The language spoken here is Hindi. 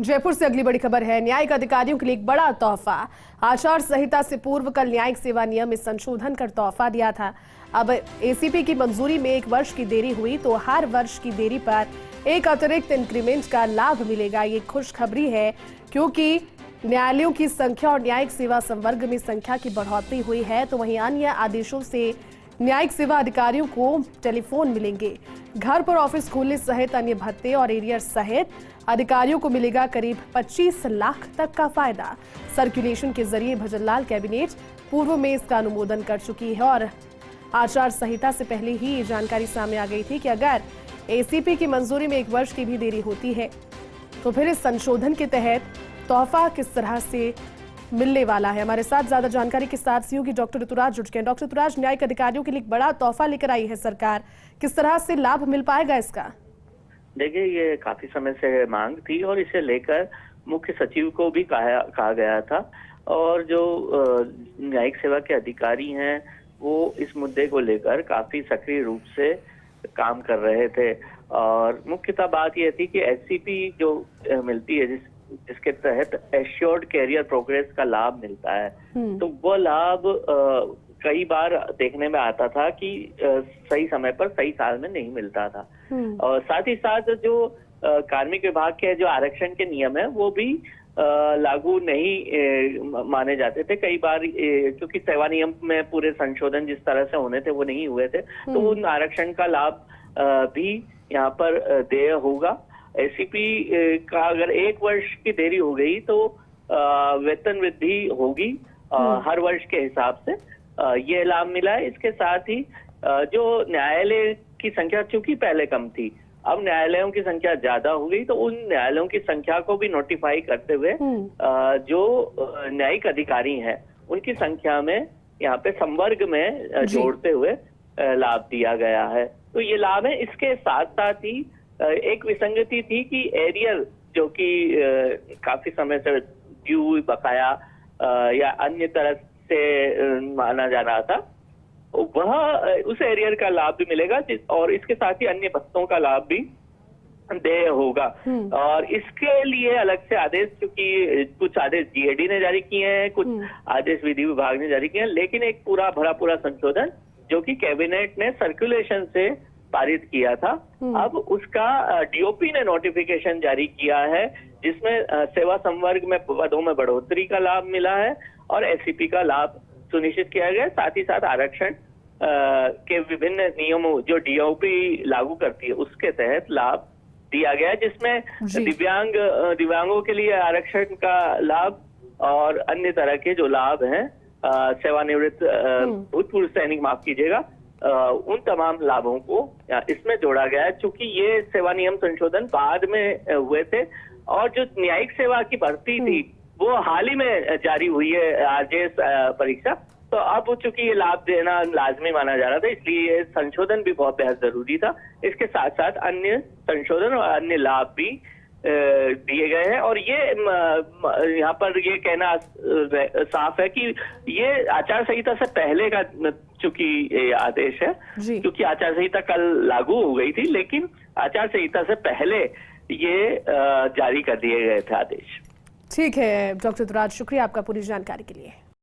जयपुर से अगली बड़ी खबर है। न्यायिक अधिकारियों के लिए एक बड़ा तोहफा। आचार संहिता से पूर्व कल न्यायिक सेवा नियम में संशोधन कर तोहफा दिया था। अब एसीपी की मंजूरी में 1 वर्ष की देरी हुई तो हर वर्ष की देरी पर एक अतिरिक्त इंक्रीमेंट का लाभ मिलेगा। ये खुशखबरी है क्योंकि न्यायालयों की संख्या और न्यायिक सेवा संवर्ग में संख्या की बढ़ोतरी हुई है, तो वहीं अन्य आदेशों से न्यायिक सेवा अधिकारियों को टेलीफोन मिलेंगे। घर पर ऑफिस खोलने सहित अन्य भत्ते और एरियर सहित अधिकारियों को मिलेगा करीब 25 लाख तक का फायदा। सर्कुलेशन के जरिए भजनलाल कैबिनेट पूर्व में इसका अनुमोदन कर चुकी है और आचार संहिता से पहले ही ये जानकारी सामने आ गई थी कि अगर एसीपी की मंजूरी में 1 वर्ष की भी देरी होती है तो फिर इस संशोधन के तहत तोहफा किस तरह से मिलने वाला है। हमारे साथ ज्यादा जानकारी के साथ सीओ की डॉक्टर ऋतुराज जुड़ गए। डॉक्टर ऋतुराज, न्यायिक अधिकारियों के लिए एक बड़ा तोहफा लेकर आई है सरकार, किस तरह से लाभ मिल पाएगा इसका? देखिए, ये काफी समय से मांग थी और इसे लेकर मुख्य सचिव को भी कहा गया था और जो न्यायिक सेवा के अधिकारी हैं वो इस मुद्दे को लेकर काफी सक्रिय रूप से काम कर रहे थे। और मुख्यतः बात यह थी कि एससीपी जो मिलती है जिसके तहत एश्योर्ड कैरियर प्रोग्रेस का लाभ मिलता है, तो वो लाभ कई बार देखने में आता था कि सही समय पर सही साल में नहीं मिलता था। और साथ ही साथ जो कार्मिक विभाग के जो आरक्षण के नियम है वो भी लागू नहीं माने जाते थे कई बार, क्योंकि सेवा नियम में पूरे संशोधन जिस तरह से होने थे वो नहीं हुए थे, तो उन आरक्षण का लाभ भी यहाँ पर देय होगा। एसीपी का अगर 1 वर्ष की देरी हो गई तो वेतन वृद्धि होगी हर वर्ष के हिसाब से, ये लाभ मिला है। इसके साथ ही जो न्यायालय की संख्या चूंकि पहले कम थी, अब न्यायालयों की संख्या ज्यादा हो गई, तो उन न्यायालयों की संख्या को भी नोटिफाई करते हुए जो न्यायिक अधिकारी हैं उनकी संख्या में यहाँ पे संवर्ग में जोड़ते हुए लाभ दिया गया है। तो ये लाभ है। इसके साथ साथ ही एक विसंगति थी कि एरियर जो कि काफी समय से ड्यू बकाया या अन्य तरह से माना जा रहा था, वह उस एरियर का लाभ भी मिलेगा और इसके साथ ही अन्य भत्तों का लाभ भी देय होगा। और इसके लिए अलग से आदेश, क्योंकि कुछ आदेश जीएडी ने जारी किए हैं, कुछ आदेश विधि विभाग ने जारी किए हैं, लेकिन एक पूरा संशोधन जो कि कैबिनेट ने सर्कुलेशन से पारित किया था, अब उसका डीओपी ने नोटिफिकेशन जारी किया है जिसमें सेवा संवर्ग में पदों में बढ़ोतरी का लाभ मिला है और एससीपी का लाभ सुनिश्चित किया गया। साथ ही साथ आरक्षण के विभिन्न नियमों जो डीओपी लागू करती है उसके तहत लाभ दिया गया है, जिसमें दिव्यांगों के लिए आरक्षण का लाभ और अन्य तरह के जो लाभ हैं, सेवानिवृत्त भूतपूर्व सैनिक, माफ कीजिएगा, उन तमाम लाभों को इसमें जोड़ा गया है। चूंकि ये सेवा नियम संशोधन बाद में हुए थे और जो न्यायिक सेवा की भर्ती थी वो हाल ही में जारी हुई है, आरजेएस परीक्षा, तो अब चूंकि ये लाभ देना लाजमी माना जा रहा था, इसलिए ये संशोधन भी बहुत बेहद जरूरी था। इसके साथ साथ अन्य संशोधन और अन्य लाभ भी दिए गए हैं। और ये यहाँ पर ये कहना साफ है कि ये आचार संहिता से पहले का चूंकि आदेश है, क्योंकि आचार संहिता कल लागू हो गई थी, लेकिन आचार संहिता से पहले ये जारी कर दिए गए थे आदेश। ठीक है डॉक्टर ऋतुराज, शुक्रिया आपका पूरी जानकारी के लिए।